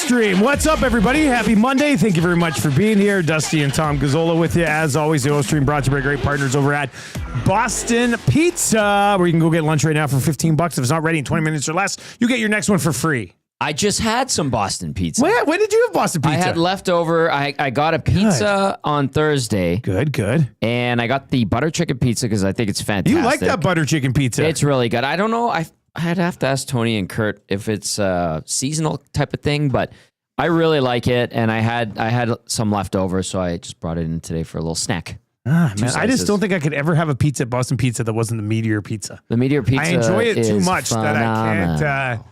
Stream. What's up, everybody? Happy Monday. Thank you very much for being here. Dusty and Tom Gazzola with you. As always, the Stream brought to you by great partners over at Boston Pizza, where you can go get lunch right now for $15. If it's not ready in 20 minutes or less, you get your next one for free. I just had some Boston pizza. When did you have Boston Pizza? I had leftover. I got a pizza on Thursday. Good. And I got the butter chicken pizza because I think it's fantastic. You like that butter chicken pizza? It's really good. I don't know. I'd have to ask Tony and Kurt if it's a seasonal type of thing, but I really like it. And I had some leftover, so I just brought it in today for a little snack. Man, I just don't think I could ever have a pizza at Boston Pizza that wasn't the Meteor Pizza. The Meteor Pizza. I enjoy it too much phenomenal.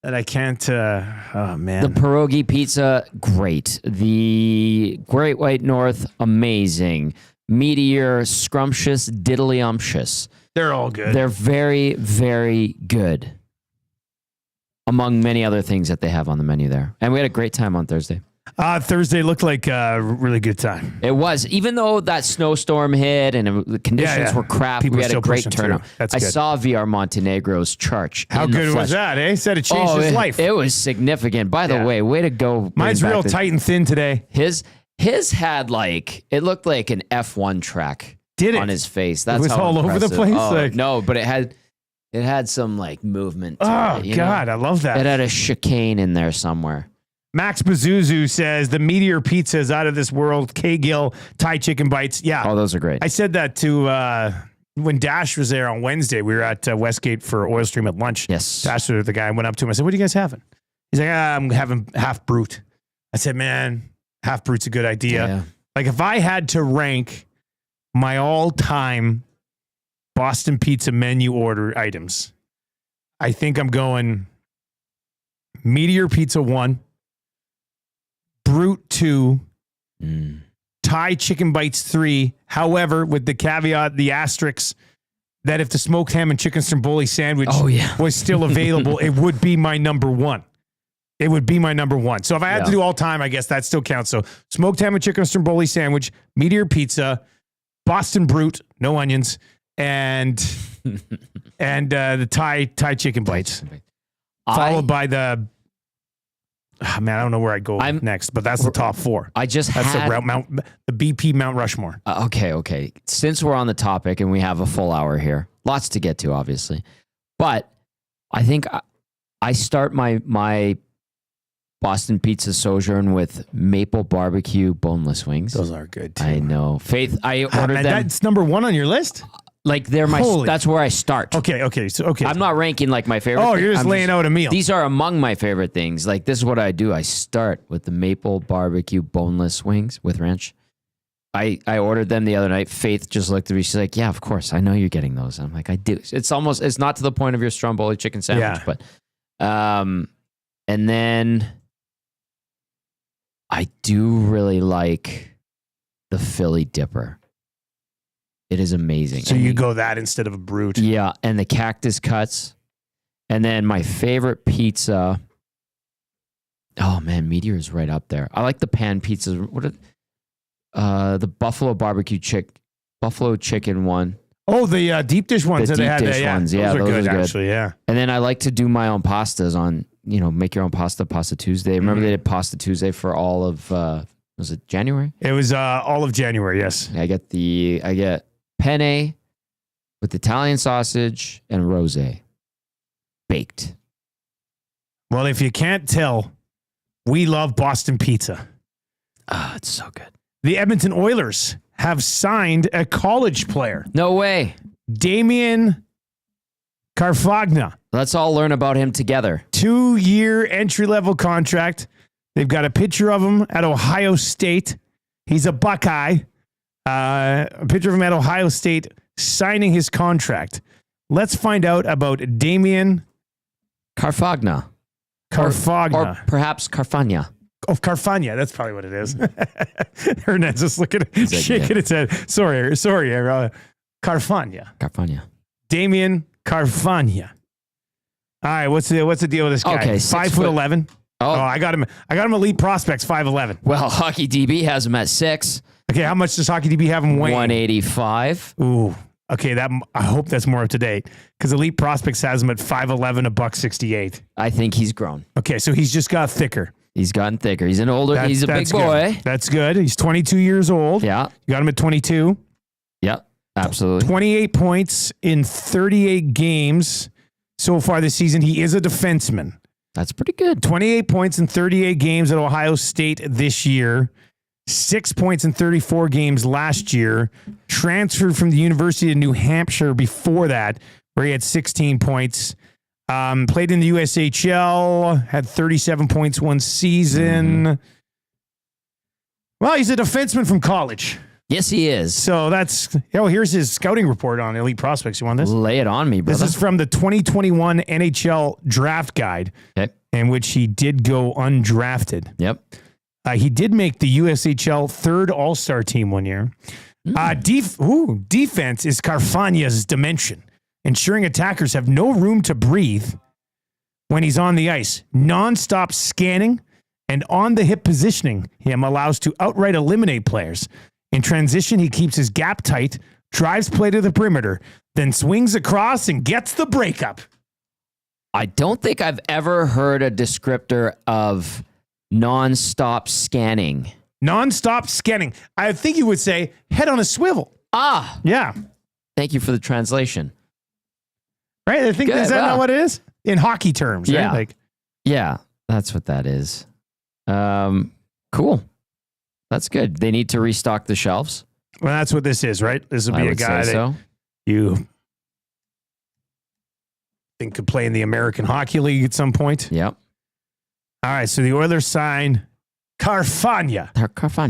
that I can't. Oh man, the pierogi pizza, great. The Great White North, amazing. Meteor, scrumptious, diddly-umptious. They're all good. They're very, very good. Among many other things that they have on the menu there. And we had a great time on Thursday. Thursday looked like a really good time. It was. Even though that snowstorm hit and the conditions were crap, we had a great turnout. I saw VR Montenegro's chart. How good was that, eh? Said it changed his life. It was significant. By the way, way to go. Mine's real tight and thin today. His had it looked like an F1 track. Did it? On his face. That's it was how all impressive. over the place? Oh, no, but it had some movement to it, God, I love that. It had a chicane in there somewhere. Max Bazuzu says the Meteor Pizza is out of this world. K-Gill Thai chicken bites. Yeah. Oh, those are great. I said that to when Dash was there on Wednesday. We were at Westgate for Oil Stream at lunch. Yes. Dash, the guy, went up to him. I said, "What are you guys having?" He's like, "I'm having half brute." I said, "Man, half brute's a good idea." Yeah. Like if I had to rank my all-time Boston Pizza menu order items, I think I'm going Meteor Pizza 1, Brute 2, Thai Chicken Bites 3. However, with the caveat, the asterisk, that if the smoked ham and chicken stromboli sandwich was still available, it would be my number one. It would be my number one. So if I had to do all time, I guess that still counts. So smoked ham and chicken stromboli sandwich, Meteor Pizza, Boston Brute, no onions, and the Thai chicken bites, followed by the. Oh, man, I don't know where I'd go next, but that's the top four. The BP Mount Rushmore. Okay. Since we're on the topic and we have a full hour here, lots to get to, obviously, but I think I start my Boston Pizza sojourn with maple barbecue boneless wings. Those are good too. I know. Faith, I ordered them. That's number one on your list? That's where I start. Okay. I'm not ranking my favorite. Oh, you're just laying out a meal. These are among my favorite things. This is what I do. I start with the maple barbecue boneless wings with ranch. I ordered them the other night. Faith just looked at me. She's like, "Yeah, of course. I know you're getting those." I'm like, "I do." It's not to the point of your stromboli chicken sandwich, but and then I do really like the Philly dipper. It is amazing. So you go that instead of a brute. Yeah, and the cactus cuts. And then my favorite pizza. Oh man, Meteor is right up there. I like the pan pizzas. What are the buffalo buffalo chicken one. Oh, the deep dish ones. The deep dish ones. Yeah, those are good. Actually, yeah. And then I like to do my own pastas on, make your own Pasta Tuesday. Remember they did Pasta Tuesday for all of, was it January? It was all of January, yes. I get penne with Italian sausage and rosé baked. Well, if you can't tell, we love Boston Pizza. Ah, it's so good. The Edmonton Oilers have signed a college player. No way. Damian Carfagna. Let's all learn about him together. 2-year entry-level contract. They've got a picture of him at Ohio State. He's a Buckeye. A picture of him at Ohio State signing his contract. Let's find out about Damian Carfagna. Or perhaps Carfagna. Oh, Carfagna. That's probably what it is. Hernandez is looking at shaking its head. Sorry. Carfagna. Damian Carfagna. All right, what's the deal with this guy? Okay, 5'11". Oh, I got him elite prospects 5'11". Well, Hockey DB has him at 6. Okay, how much does Hockey DB have him weighing? 185. Ooh. Okay, I hope that's more up to date because Elite Prospects has him at 5'11", $168. I think he's grown. Okay, so he's just got thicker. He's gotten thicker. He's an older. He's a big boy. Good. That's good. He's 22 years old. Yeah. You got him at 22. Yeah, absolutely. 28 points in 38 games so far this season. He is a defenseman. That's pretty good. 28 points in 38 games at Ohio State this year. 6 points in 34 games last year. Transferred from the University of New Hampshire before that, where he had 16 points. Played in the USHL, had 37 points one season. Mm-hmm. Well, he's a defenseman from college. Yes, he is. So that's, here's his scouting report on Elite Prospects. You want this? Lay it on me, brother. This is from the 2021 NHL Draft Guide, in which he did go undrafted. Yep. He did make the USHL third All-Star team one year. Defense is Carfagna's dimension, ensuring attackers have no room to breathe when he's on the ice. Non-stop scanning and on-the-hip positioning him allows to outright eliminate players. In transition, he keeps his gap tight, drives play to the perimeter, then swings across and gets the breakup. I don't think I've ever heard a descriptor of non-stop scanning. Non-stop scanning. I think you would say head on a swivel. Ah. Yeah. Thank you for the translation. Right? I think, is that not what it is? In hockey terms, yeah. Right? Yeah, that's what that is. Cool. That's good. They need to restock the shelves. Well, that's what this is, right? This would be a guy that you think could play in the American Hockey League at some point. Yep. All right, so the Oilers sign Carfagna.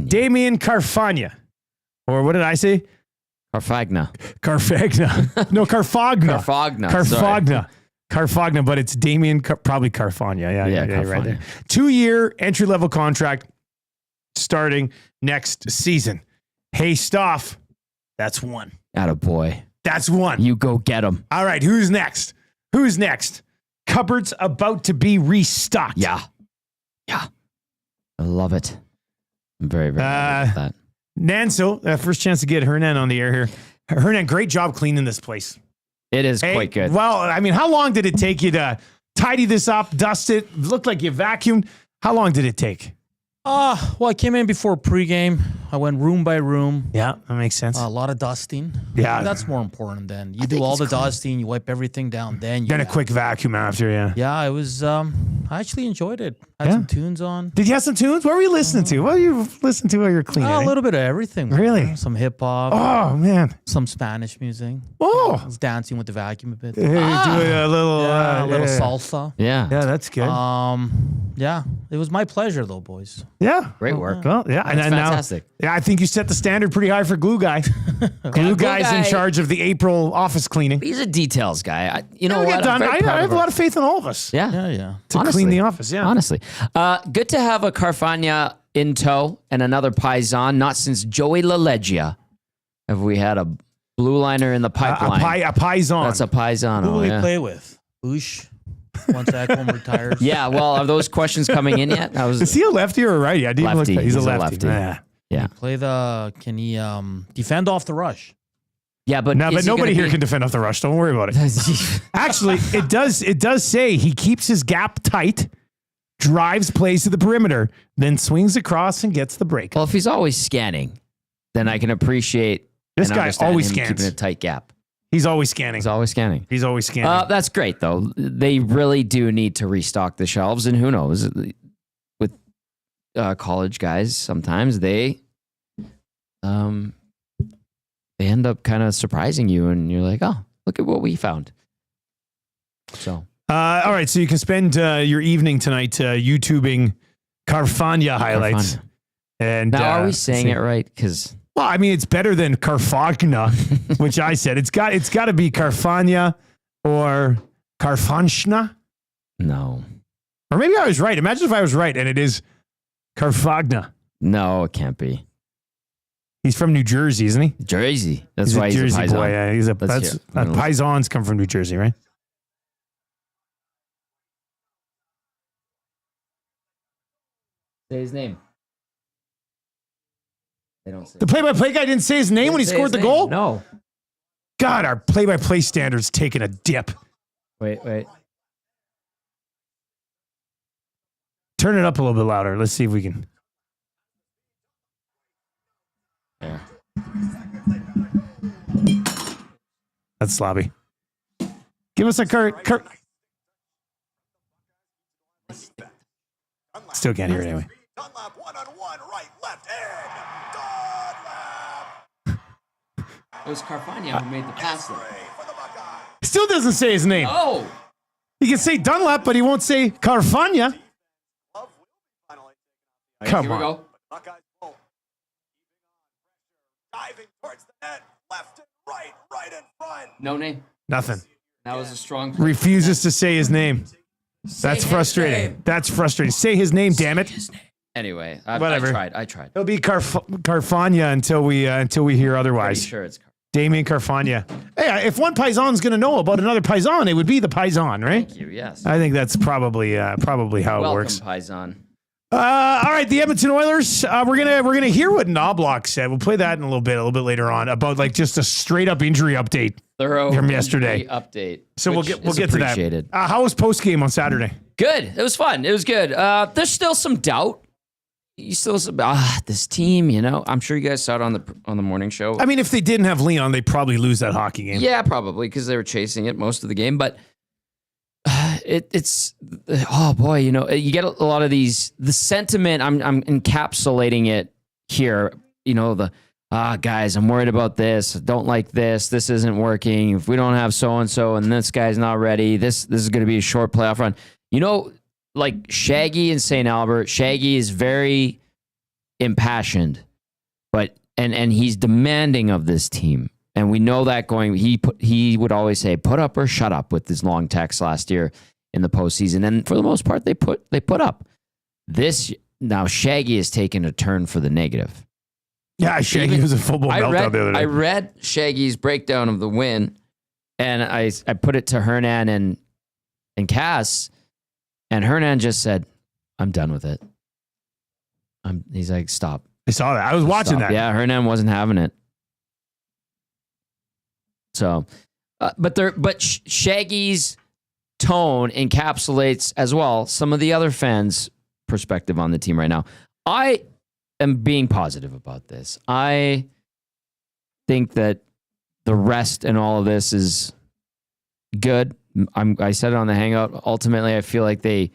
Damian Carfagna. Or what did I say? Carfagna. No, Carfagna. Carfagna. Carfagna, but it's Damian, probably Carfagna. Yeah, Carfagna. Right there. 2-year entry-level contract starting next season. Hey, Stoff, that's one. Attaboy. That's one. You go get him. All right, who's next? Cupboard's about to be restocked. Yeah. I love it. I'm very, very happy with that. Nanso, first chance to get Hernan on the air here. Hernan, great job cleaning this place. It is quite good. Well, I mean, how long did it take you to tidy this up, dust it? Looked like you vacuumed. How long did it take? Well, I came in before pregame. I went room by room. Yeah, that makes sense. A lot of dusting. Yeah. That's more important than you do all the dusting, you wipe everything down, then you a quick vacuum after, yeah. Yeah, it was, I actually enjoyed it. Had some tunes on. Did you have some tunes? What were you listening to? What were you listening to while you're cleaning? A little bit of everything. Really? Some hip hop. Oh, man. Some Spanish music. Oh. I was dancing with the vacuum a bit. Doing a little salsa. Yeah. Yeah, that's good. Yeah, it was my pleasure though, boys. Yeah. Great work. Well, yeah. That's fantastic. Yeah, I think you set the standard pretty high for Glue Guy. Glue Guy's in charge of the April office cleaning. He's a details guy. You know what? I have a lot of faith in all of us. Yeah. To clean the office, yeah. Honestly. Good to have a Carfagna in tow and another Paisan. Not since Joey LaLeggia have we had a blue liner in the pipeline. A Paisan. That's a Paisan. Who will we play with? Bush? Once Ekholm retires. Yeah, well, are those questions coming in yet? Is he a lefty or a righty? I didn't lefty. Look. He's a lefty. Yeah. Can he defend off the rush? Yeah, but nobody here can defend off the rush. Don't worry about it. Actually, it does say he keeps his gap tight, drives plays to the perimeter, then swings across and gets the break. Well, if he's always scanning, then I can appreciate this guy always scans, keeping a tight gap. He's always scanning. He's always scanning. That's great, though. They really do need to restock the shelves, and who knows, with college guys, sometimes they end up kind of surprising you, and you're like, oh, look at what we found. So, all right, so you can spend your evening tonight YouTubing Carfagna highlights. Carfagna. And now, are we saying it right? Because well, I mean, it's better than Carfagna, which I said. It's got to be Carfagna or Carfanchna. No. Or maybe I was right. Imagine if I was right and it is Carfagna. No, it can't be. He's from New Jersey, isn't he? Jersey. That's why he's a Paisan. Boy. Yeah, Paisans come from New Jersey, right? Say his name. They don't say the play-by-play guy didn't say his name when he scored the goal? No. God, our play-by-play standard's taking a dip. Wait. Turn it up a little bit louder. Let's see if we can. Yeah. That's sloppy. Give us a Kurt. Still can't hear it anyway. Dunlap one-on-one, right, left, and Dunlap. It was Carfagna who made the pass there. For the Buckeyes. Still doesn't say his name. Oh! He can say Dunlap, but he won't say Carfagna. Come Here we on. go. Buckeyes pull. Diving towards the net, left and right in front. No name. Nothing. That was a strong. Refuses to say his name. That's frustrating. That's frustrating. Say his name, damn it. Anyway, Whatever. I tried. It'll be Carfagna until we hear otherwise. Pretty sure it's Damien Carfagna. Hey, if one Paisan's going to know about another Paisan, it would be the Paisan, right? Thank you. Yes. I think that's probably how it works. Welcome, Paisan. All right, the Edmonton Oilers. We're gonna hear what Knobloch said. We'll play that in a little bit later on about like just a straight up injury update Thorough from yesterday. Update. So we'll get to that. Appreciated. How was post game on Saturday? Good. It was fun. It was good. There's still some doubt. You still this team. You know, I'm sure you guys saw it on the morning show. I mean, if they didn't have Leon, they'd probably lose that hockey game. Yeah, probably because they were chasing it most of the game. But it's oh boy, you know, you get a lot of the sentiment. I'm encapsulating it here. You know, the guys, I'm worried about this. Don't like this. This isn't working. If we don't have so and so, and this guy's not ready, this is going to be a short playoff run. You know, like Shaggy in St. Albert. Shaggy is very impassioned, but and he's demanding of this team. And we know that going, he would always say, put up or shut up with his long text last year in the postseason. And for the most part, they put up. Now Shaggy has taken a turn for the negative. Yeah, Shaggy was a football meltdown the other day. I read Shaggy's breakdown of the win, and I put it to Hernan and Cass, and Hernan just said, I'm done with it. He's like, stop. I saw that. I was watching that. Yeah, Hernan wasn't having it. So, but Shaggy's tone encapsulates as well some of the other fans' perspective on the team right now. I am being positive about this. I think that the rest and all of this is good. I said it on the Hangout. Ultimately, I feel like they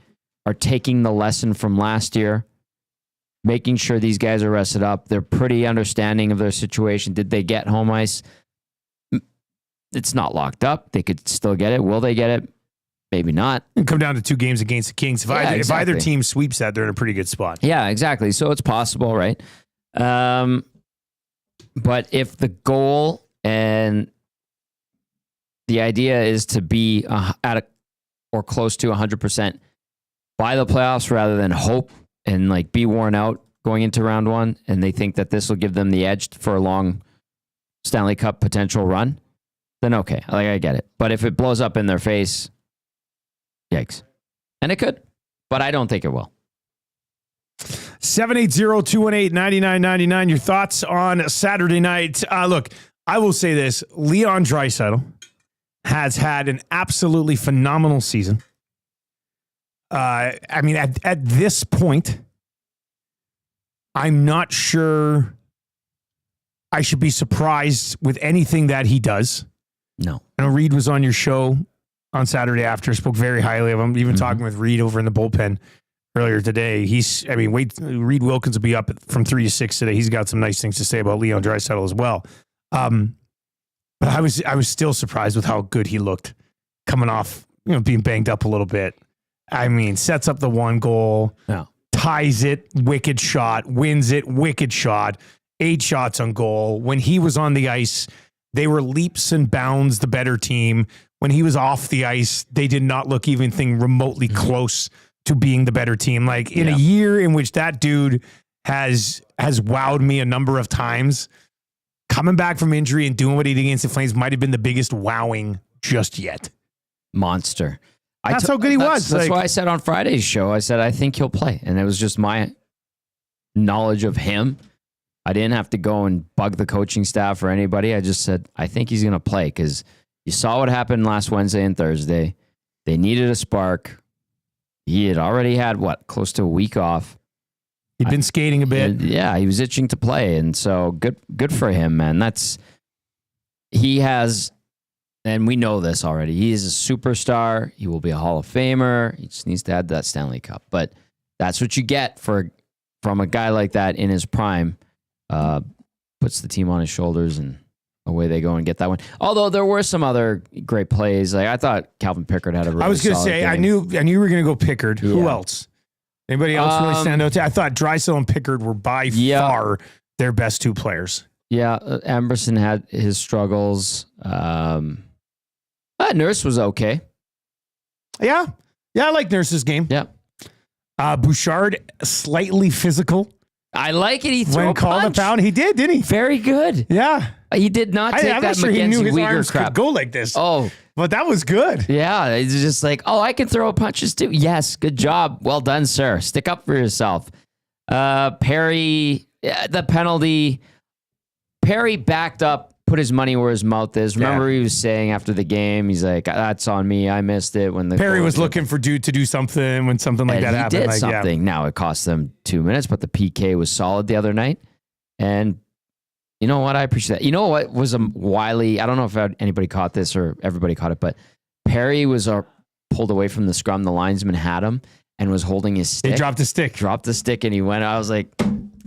are taking the lesson from last year, making sure these guys are rested up. They're pretty understanding of their situation. Did they get home ice? It's not locked up. They could still get it. Will they get it? Maybe not. It'll come down to 2 games against the Kings. If either team sweeps that, they're in a pretty good spot. Yeah, exactly. So it's possible, right? But if the goal and the idea is to be or close to 100% by the playoffs rather than hope and like be worn out going into round one, and they think that this will give them the edge for a long Stanley Cup potential run, then okay, I get it. But if it blows up in their face, yikes. And it could, but I don't think it will. 780-218-9999. Your thoughts on Saturday night. Look, I will say this. Leon Draisaitl has had an absolutely phenomenal season. I mean, at this point, I'm not sure I should be surprised with anything that he does. No. I know Reed was on your show on Saturday after, spoke very highly of him, even talking with Reed over in the bullpen earlier today. Reed Wilkins will be up from 3 to 6 today. He's got some nice things to say about Leon Draisaitl as well. But I was still surprised with how good he looked coming off, being banged up a little bit. I mean, sets up the 1 goal, ties it, wicked shot, wins it, wicked shot, 8 shots on goal. When he was on the ice, they were leaps and bounds the better team. When he was off the ice, they did not look anything remotely close to being the better team. Like in a year in which that dude has wowed me a number of times, coming back from injury and doing what he did against the Flames might have been the biggest wowing just yet. Monster. That's how good he was. That's why I said on Friday's show, I said, I think he'll play. And it was just my knowledge of him. I didn't have to go and bug the coaching staff or anybody. I just said, I think he's going to play because you saw what happened last Wednesday and Thursday. They needed a spark. he had already had, close to a week off. He'd been skating a bit. Yeah, he was itching to play. And so good for him, man. He has, and we know this already, he is a superstar. He will be a Hall of Famer. He just needs to add that Stanley Cup. But that's what you get from a guy like that in his prime. Puts the team on his shoulders, and away they go and get that one. Although there were some other great plays. Like I thought Calvin Pickard had a really I was going to say, game. I knew you were going to go Pickard. Yeah. Who else? Anybody else really stand out to you? I thought Draisaitl and Pickard were by far their best two players. Yeah, Amberson had his struggles. Nurse was okay. Yeah, I like Nurse's game. Yeah. Bouchard, slightly physical. I like it. He threw when a called punch. a pound. He did, didn't he? Very good. Yeah. He did not take I'm that not sure he Mackenzie knew his Weegar arms crap. could go like this. Oh, but that was good. yeah. It's just like, I can throw punches too. Yes, good job. Well done, sir. Stick up for yourself. Perry, the penalty. Perry backed up, put his money where his mouth is. Remember he was saying after the game, he's like, that's on me. I missed it. When Perry was looking for dude to do something when something like that happened. He did something. Now it cost them 2 minutes, but the PK was solid the other night. And you know what? I appreciate that. You know what was a wily, I don't know if anybody caught this or everybody caught it, but Perry was pulled away from the scrum. The linesman had him and was holding his stick. He dropped the stick. And he went. I was like,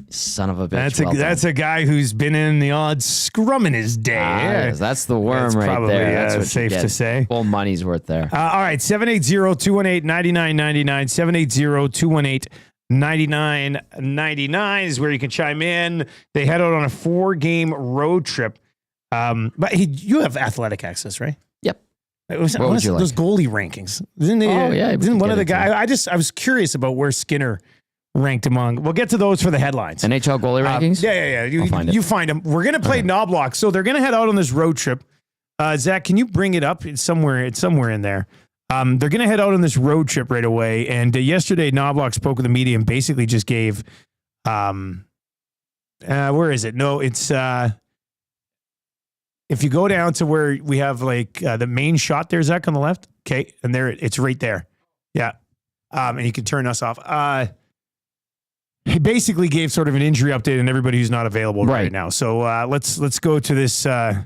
son of a bitch. That's a guy who's been in the odd scrum in his day. That's the worm right probably, there. That's what safe to say. Full money's worth there. All right, 780-218-9999. 780-218-9999 is where you can chime in. They head out on a 4-game road trip. But you have athletic access, right? Yep. It was, what would you like? Those goalie rankings. Isn't one of the guys? I was curious about where Skinner ranked among. We'll get to those for the headlines. NHL goalie rankings? Yeah. I'll find them. We're going to play Knobloch. So they're going to head out on this road trip. Zach, can you bring it up? It's somewhere in there. They're going to head out on this road trip right away. And yesterday, Knobloch spoke with the media and basically just gave, where is it? No, it's, if you go down to where we have like the main shot there, Zach, on the left. Okay. And there, it's right there. Yeah. And you can turn us off. He basically gave sort of an injury update on everybody who's not available right now. So let's go to this, the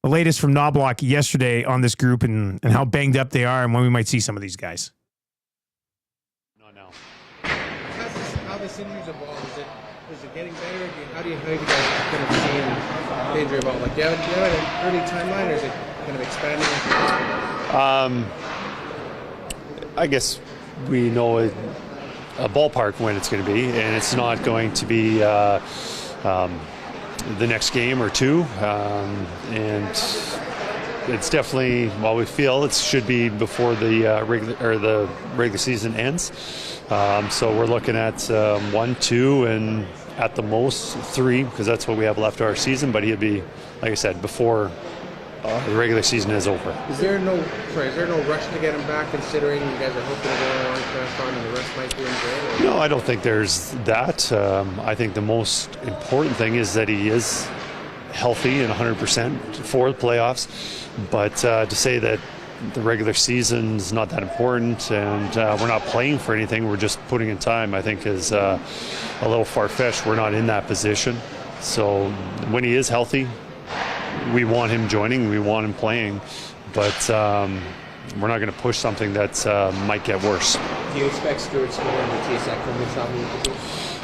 latest from Knobloch yesterday on this group and how banged up they are and when we might see some of these guys. Not now. How this injury's evolved, is it getting better? How do you guys kind of see the injury evolve? Like, do you have an early timeline, or is it kind of expanding? I guess we know a ballpark when it's going to be, and it's not going to be the next game or two, and it's definitely, we feel it should be before the regular season ends. So we're looking at 1, 2, and at the most 3, because that's what we have left of our season. But he'll be, like I said, before the regular season is over. Is there no rush to get him back, considering you guys are hoping to go on a long fast on and the rest might be in jail? No, I don't think there's that. I think the most important thing is that he is healthy and 100% for the playoffs. But to say that the regular season's not that important and we're not playing for anything, we're just putting in time, I think is a little far-fetched. We're not in that position. So when he is healthy, we want him joining, we want him playing, but we're not going to push something that might get worse. Do you expect Stuart Skinner and Matthias Ekholm to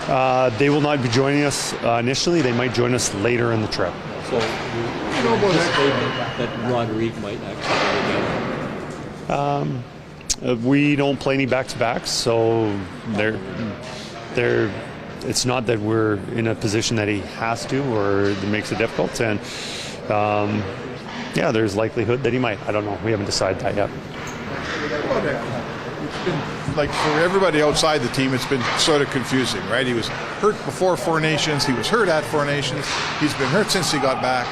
stop? They will not be joining us initially. They might join us later in the trip. So you anticipate that Rodrigue might actually go down? We don't play any back-to-backs, so it's not that we're in a position that he has to or that makes it difficult. And there's likelihood that he might. I don't know. We haven't decided that yet. It's been, like, for everybody outside the team, it's been sort of confusing, right? He was hurt before 4 Nations. He was hurt at 4 Nations. He's been hurt since he got back.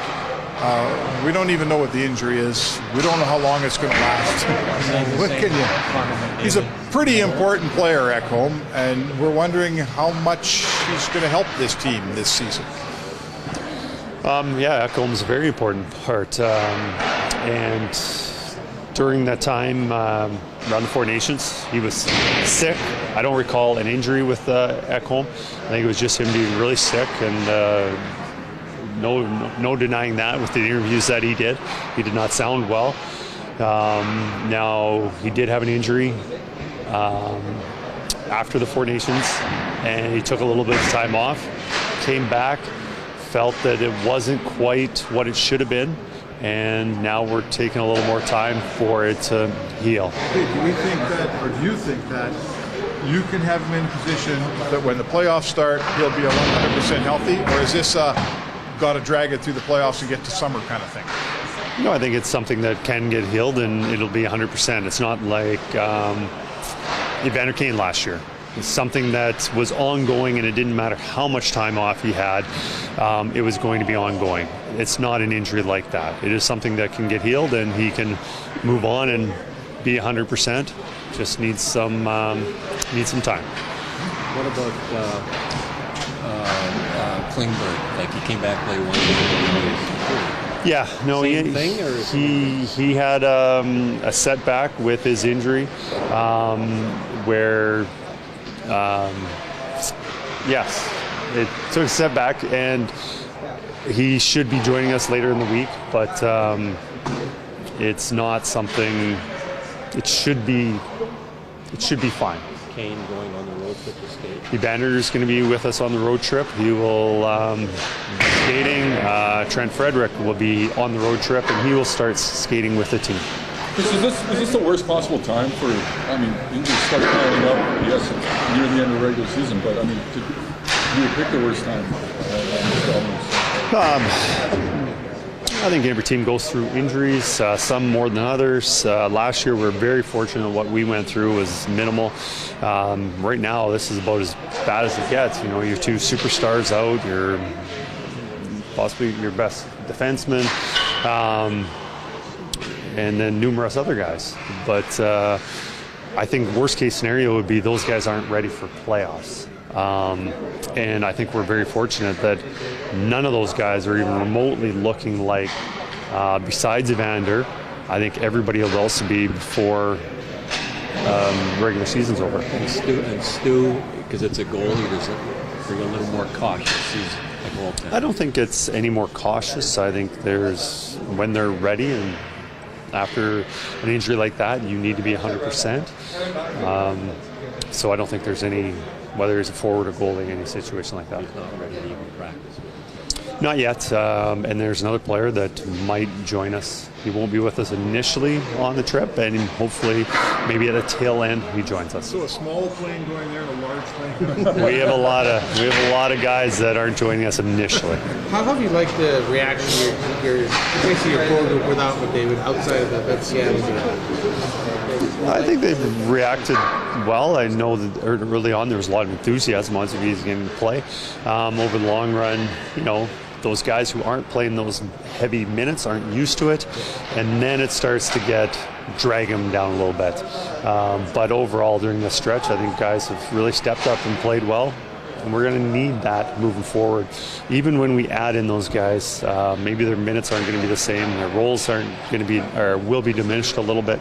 We don't even know what the injury is. We don't know how long it's going to last. He's a pretty important player at home, and we're wondering how much he's going to help this team this season. Ekholm's a very important part, and during that time around the Four Nations, he was sick. I don't recall an injury with Ekholm. I think it was just him being really sick, and no denying that with the interviews that he did. He did not sound well. Now, he did have an injury after the Four Nations, and he took a little bit of time off, came back, felt that it wasn't quite what it should have been, and now we're taking a little more time for it to heal. Hey, do we think that, or do you think that you can have him in position that when the playoffs start, he'll be 100% healthy, or is this got to drag it through the playoffs and get to summer kind of thing? No, I think it's something that can get healed, and it'll be 100%. It's not like Evander Kane last year. It's something that was ongoing, and it didn't matter how much time off he had. It was going to be ongoing. It's not an injury like that. It is something that can get healed, and he can move on and be 100%. Just needs some time. What about Klingberg? Like, he came back, played 1 game. Yeah, no, Same thing, or he had a setback with his injury, where yes, it took a setback, and he should be joining us later in the week, but it's not something. It should be fine. Kane going on the road trip to skate. Evander is going to be with us on the road trip. He will be skating. Trent Frederick will be on the road trip, and he will start skating with the team. Is this the worst possible time for, I mean, injuries start piling up? Yes, it's near the end of the regular season, but I mean, you would pick the worst time. I think every team goes through injuries, some more than others. Last year, we were very fortunate. What we went through was minimal. Right now, this is about as bad as it gets. You know, your 2 superstars out, your possibly your best defenseman, and then numerous other guys. But I think worst case scenario would be those guys aren't ready for playoffs. And I think we're very fortunate that none of those guys are even remotely looking like, besides Evander, I think everybody will also be before regular season's over. And Stu, because it's a goalie, they're a little more cautious. He's a goaltender. I don't think it's any more cautious. I think there's, when they're ready, and after an injury like that, you need to be 100%. So I don't think there's any, whether he's a forward or goalie, any situation like that. He's not ready to even practice. Not yet. And there's another player that might join us. He won't be with us initially on the trip, and hopefully, maybe at the tail end, he joins us. So a small plane going there and a large plane. We have a lot of guys that aren't joining us initially. How have you liked the reaction your core group without McDavid outside of that Seattle game? I think they've reacted well. I know that early on there was a lot of enthusiasm on he's going to play. Over the long run, you know, those guys who aren't playing those heavy minutes aren't used to it, and then it starts to drag them down a little bit. But overall, during this stretch, I think guys have really stepped up and played well, and we're going to need that moving forward. Even when we add in those guys, maybe their minutes aren't going to be the same, their roles aren't going to be, or will be diminished a little bit,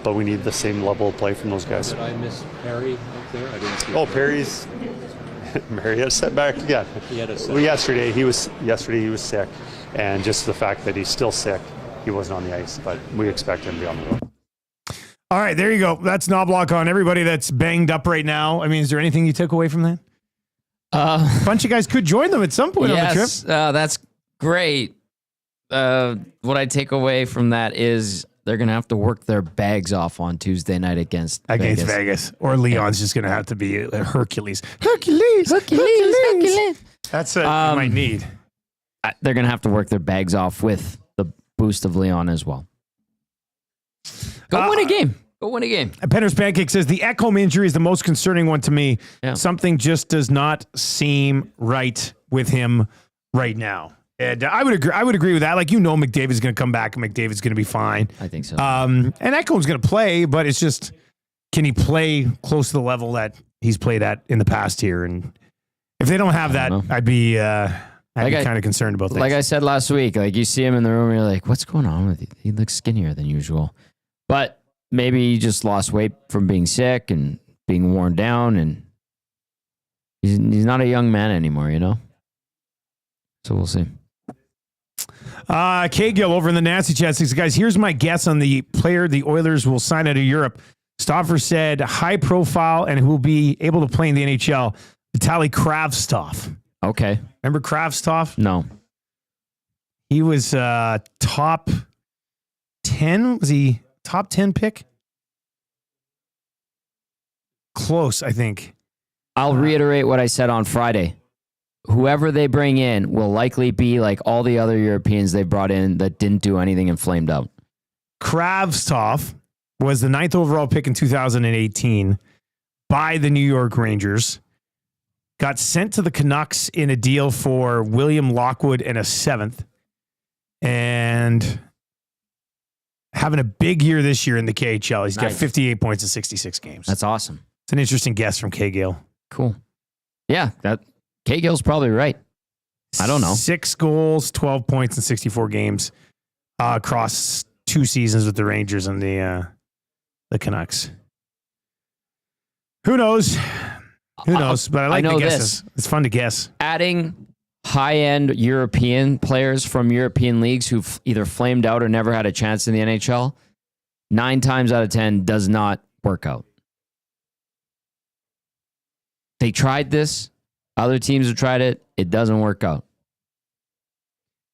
but we need the same level of play from those guys. Did I miss Perry up there? I didn't see Perry's. Mary had a setback again. He had a setback. Well, yesterday he was sick, and just the fact that he's still sick, he wasn't on the ice, but we expect him to be on the road. All right, there you go. That's Knobloch on everybody that's banged up right now. I mean, is there anything you took away from that? A bunch of guys could join them at some point on the trip. That's great. What I take away from that is they're going to have to work their bags off on Tuesday night against Vegas. Or Leon's just going to have to be a Hercules. Hercules. That's what you might need. They're going to have to work their bags off with the boost of Leon as well. Go win a game. Go win a game. Penner's Pancake says the Ekholm injury is the most concerning one to me. Yeah. Something just does not seem right with him right now. And I would agree with that. Like, you know, McDavid's going to come back and McDavid's going to be fine. I think so. And Ekholm's going to play, but it's just, can he play close to the level that he's played at in the past here? And if they don't have that, I'd be kind of concerned about that. Like I said last week, like you see him in the room, and you're like, what's going on with you? He looks skinnier than usual. But maybe he just lost weight from being sick and being worn down, and he's not a young man anymore, you know? So we'll see. K-Gill over in the Nasty Chat says, guys, here's my guess on the player the Oilers will sign out of Europe. Stauffer said high profile and who will be able to play in the NHL. Vitaly Kravtsov. Okay. Remember Kravtsov? No. He was top 10. Was he top 10 pick? Close, I think. I'll reiterate what I said on Friday. Whoever they bring in will likely be like all the other Europeans they brought in that didn't do anything and flamed out. Kravtsov was the 9th overall pick in 2018 by the New York Rangers. Got sent to the Canucks in a deal for William Lockwood and a 7th. And having a big year this year in the KHL. He's got 58 points in 66 games. That's awesome. It's an interesting guess from K-Gill. Cool. Yeah, K-Gill's probably right. I don't know. 6 goals, 12 points in 64 games across 2 seasons with the Rangers and the Canucks. Who knows? Who knows? But I like the guesses. It's fun to guess. Adding high-end European players from European leagues who've either flamed out or never had a chance in the NHL, 9 times out of 10 does not work out. They tried this. Other teams have tried it. It doesn't work out.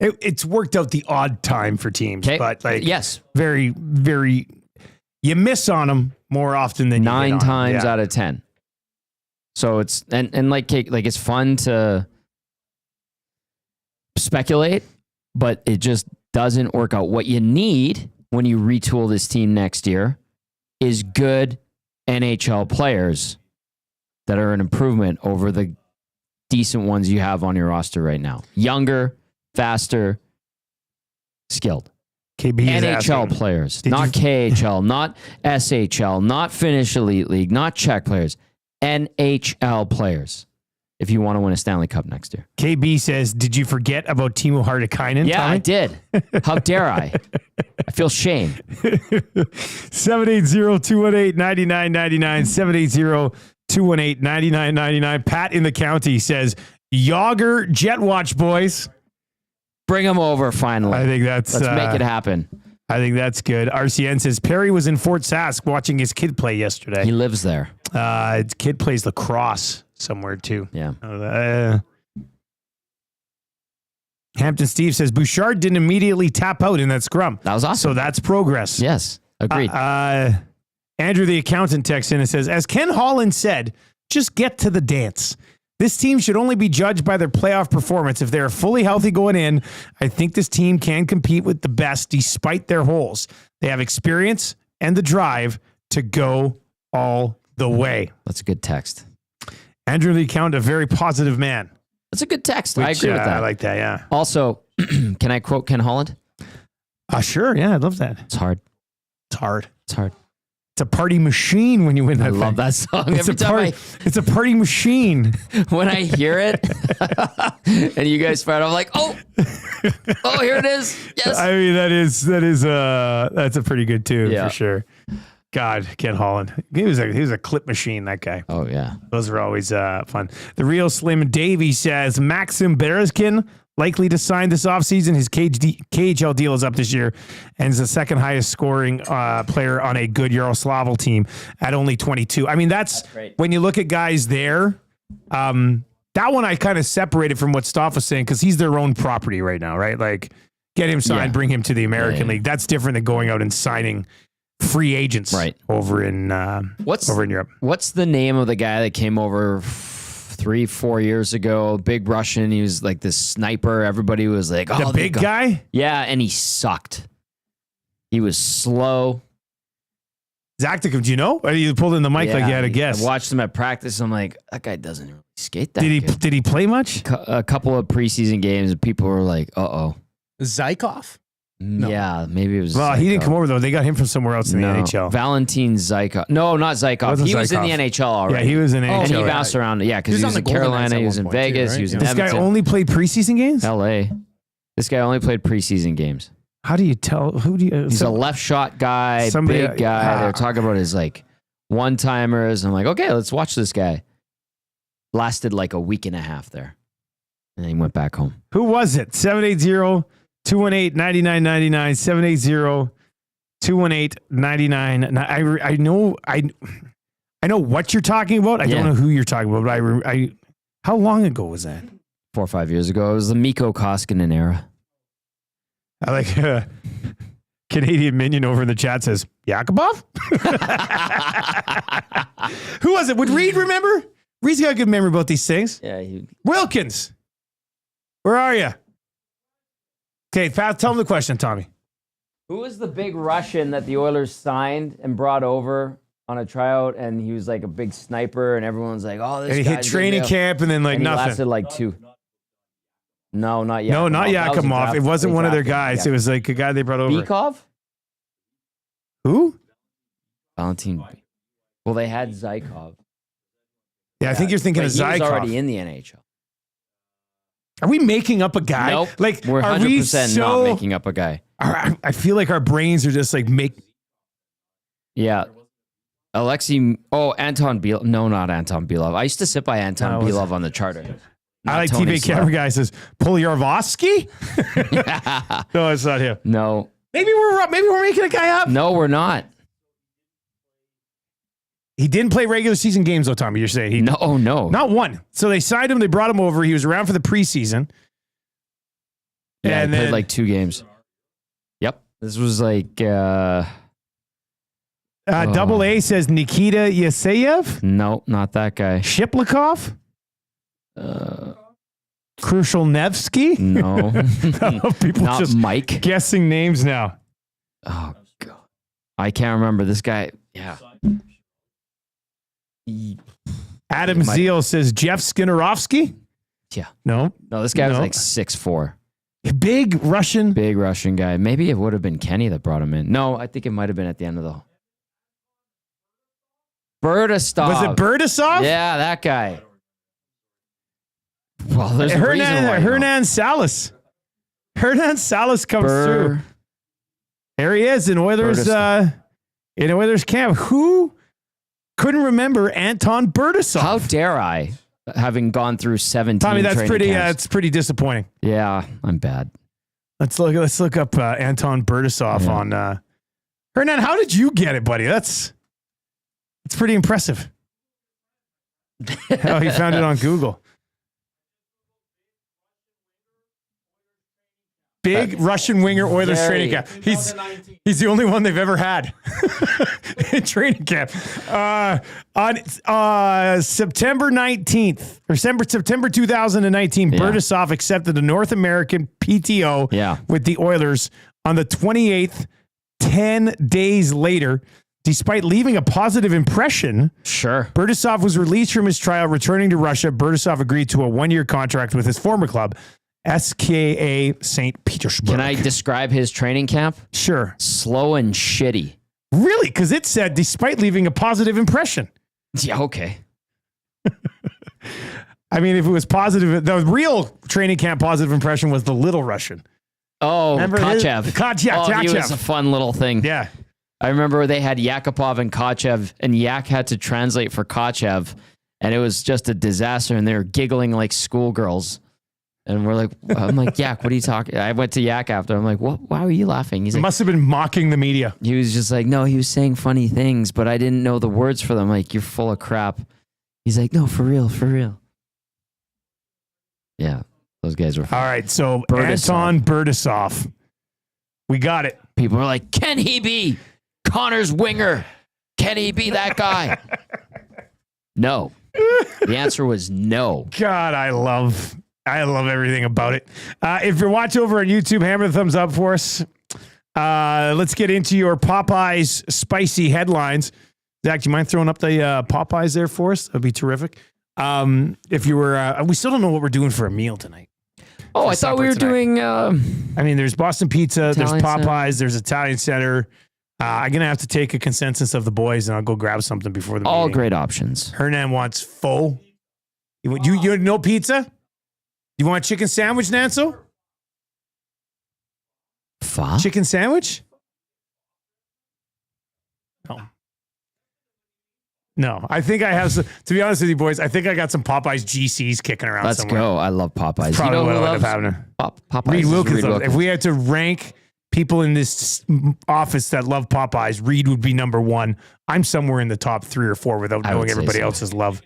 It's worked out the odd time for teams, but yes, very, very. You miss on them more often than 9 times Yeah. out of 10. So it's and like it's fun to speculate, but it just doesn't work out. What you need when you retool this team next year is good NHL players that are an improvement over the decent ones you have on your roster right now. Younger, faster, skilled. KB NHL players, not KHL, not SHL, not Finnish Elite League, not Czech players. NHL players. If you want to win a Stanley Cup next year. KB says, did you forget about Timo Hartikainen? Yeah, Tommy? I did. How dare I? I feel shame. 780-218-9999. 780-218-9999. Pat in the county says, Yager Jet Watch, boys. Bring him over finally. I think that's... Let's make it happen. I think that's good. RCN says, Perry was in Fort Sask watching his kid play yesterday. He lives there. His kid plays lacrosse somewhere too. Yeah. Hampton Steve says, Bouchard didn't immediately tap out in that scrum. That was awesome. So that's progress. Yes, agreed. Andrew, the accountant, texts in and says, as Ken Holland said, just get to the dance. This team should only be judged by their playoff performance. If they're fully healthy going in, I think this team can compete with the best despite their holes. They have experience and the drive to go all the way. That's a good text. Andrew, the accountant, a very positive man. That's a good text. I agree with that. I like that, yeah. Also, can I quote Ken Holland? Sure, yeah, I'd love that. It's hard. It's hard. It's hard. It's a party machine when you win that thing. I love that song. It's a party machine. When I hear it and you guys fire, I'm like, oh, here it is. Yes. I mean, that's a pretty good tune for sure. God, Ken Holland. He was a clip machine, that guy. Oh, yeah. Those are always fun. The real Slim Davey says Maxim Berezkin likely to sign this offseason. His KHL deal is up this year and is the second highest scoring player on a good Yaroslavl team at only 22. I mean, that's when you look at guys there. That one I kind of separated from what Stoff was saying because he's their own property right now, right? Like, get him signed, bring him to the American League. That's different than going out and signing free agents over in Europe. What's the name of the guy that came over 3-4 years ago? Big Russian. He was like this sniper. Everybody was like, the big guy? Yeah, and he sucked. He was slow. Zachdikov, do you know? Or you pulled in the mic like you had a guess. I watched him at practice. I'm like, that guy doesn't really skate that good. Did he play much? A couple of preseason games, and people were like, uh-oh. Zykov? No. Yeah, maybe it was. Well, Zykov. He didn't come over though. They got him from somewhere else in the NHL. Valentin Zykov. No, not Zykov. He was in the NHL already. Yeah, he was in the NHL. And he bounced around. Yeah, because he was in Carolina. He was in Vegas. He was in This Edmonton. guy only played preseason games? LA. This guy only played preseason games. How do you tell? Who do you? He's a left shot guy, big guy. They're talking about his like one-timers. I'm like, okay, let's watch this guy. Lasted like a week and a half there. And then he went back home. Who was it? 780-218-9999. 780-218-9999. I know what you're talking about. I don't know who you're talking about, but how long ago was that? 4 or 5 years ago. It was the Mikko Koskinen era. I like Canadian Minion over in the chat says, Yakubov? Who was it? Would Reed remember? Reed's got a good memory about these things. Yeah. Wilkins. Where are you? Okay, tell him the question, Tommy. Who was the big Russian that the Oilers signed and brought over on a tryout, and he was like a big sniper, and everyone's like, "Oh, this and he guy's hit training camp, and then like and nothing." He lasted like 2. No, not Yakimov. No, not Yakimov. It wasn't one of their guys. It was like a guy they brought over. Bykov? Who? Valentin. Well, they had Zykov. Yeah, I think you're thinking of Zykov. He was already in the NHL. Are we making up a guy? Nope. Like, we're 100% not making up a guy. I feel like our brains are just like Yeah. Anton Belov. No, not Anton Belov. I used to sit by Anton Belov on the charter. I like TV camera guy says Polyarovsky. No, it's not him. No. Maybe we're making a guy up. No, we're not. He didn't play regular season games though, Tommy. You're saying no, not one. So they signed him. They brought him over. He was around for the preseason. Yeah, and he played like 2 games. Yep. This was like Double A says Nikita Yaseyev. No, not that guy. Shiplikov. Krushelnevsky. No. People not just Mike. Guessing names now. Oh God, I can't remember this guy. Yeah. Adam Zeal says Jeff Skinnerovsky. Yeah. No, this guy was like 6'4". Big Russian guy. Maybe it would have been Kenny that brought him in. No, I think it might have been at the end of the. Bertastov. Was it Bertastov? Yeah, that guy. Well, there's a reason why. Hernan Salas. Hernan Salas comes through. There he is in Oilers camp. Who couldn't remember Anton Bertastov? How dare I, having gone through 17 Tommy, that's pretty. camps. It's pretty disappointing. Yeah, I'm bad. Let's look up Anton Bertastov on Hernan. How did you get it, buddy? That's pretty impressive. Oh, he found it on Google. Big Russian winger Oilers training camp. He's the only one they've ever had in training camp. On September 19th, or September 2019, Bertastov accepted the North American PTO with the Oilers on the 28th, 10 days later. Despite leaving a positive impression, Bertastov was released from his trial, returning to Russia. Bertastov agreed to a 1-year contract with his former club, SKA St. Petersburg. Can I describe his training camp? Sure. Slow and shitty. Really? Because it said, despite leaving a positive impression. Yeah, okay. I mean, if it was positive, the real training camp positive impression was the little Russian. Oh, Kachev. Kachev. He was a fun little thing. Yeah. I remember they had Yakupov and Kachev, and Yak had to translate for Kachev, and it was just a disaster, and they were giggling like schoolgirls. And we're like, I'm like, Yak, what are you talking? I went to Yak after. I'm like, what? Why were you laughing? He's like, must have been mocking the media. He was just like, no, he was saying funny things, but I didn't know the words for them. Like, you're full of crap. He's like, no, for real, for real. Yeah, those guys were fun. All right, so Anton Bertastov. We got it. People were like, can he be Connor's winger? Can he be that guy? No. The answer was no. God, I love everything about it. If you're watching over on YouTube, hammer the thumbs up for us. Let's get into your Popeyes spicy headlines. Zach, do you mind throwing up the Popeyes there for us? That'd be terrific. If you were, we still don't know what we're doing for a meal tonight. Oh, I thought we were doing. I mean, there's Boston Pizza, Italian there's Popeyes, Center. there's Italian Center. I'm gonna have to take a consensus of the boys, and I'll go grab something before the all meeting. great options. Hernan wants pho. You no pizza? You want a chicken sandwich, Nansel? Pho? Chicken sandwich? No. I think I have some, to be honest with you boys, I think I got some Popeyes GCs kicking around Let's somewhere. go. I love Popeyes. Probably you know what who I'll end up loves having. Popeyes? Reed is Wilkins. Reed Wilkins. If we had to rank people in this office that love Popeyes, Reed would be number one. I'm somewhere in the top 3 or 4 without I would knowing say everybody so. else's love.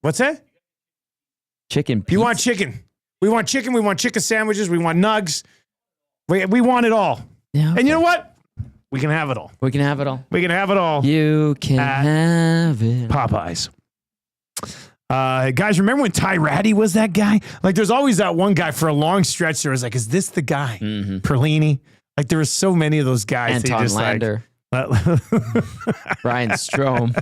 What's that? Chicken pizza. You want chicken. We want chicken. We want chicken sandwiches. We want nugs. We want it all. Yeah, And you know what? We can have it all. we can have it all. We can have it all. You can have it. Popeyes. Guys, remember when Ty Ratty was that guy? Like, there's always that one guy for a long stretch. There was like, is this the guy? Mm-hmm. Perlini. Like, there were so many of those guys. Anton Lander. Brian Strome.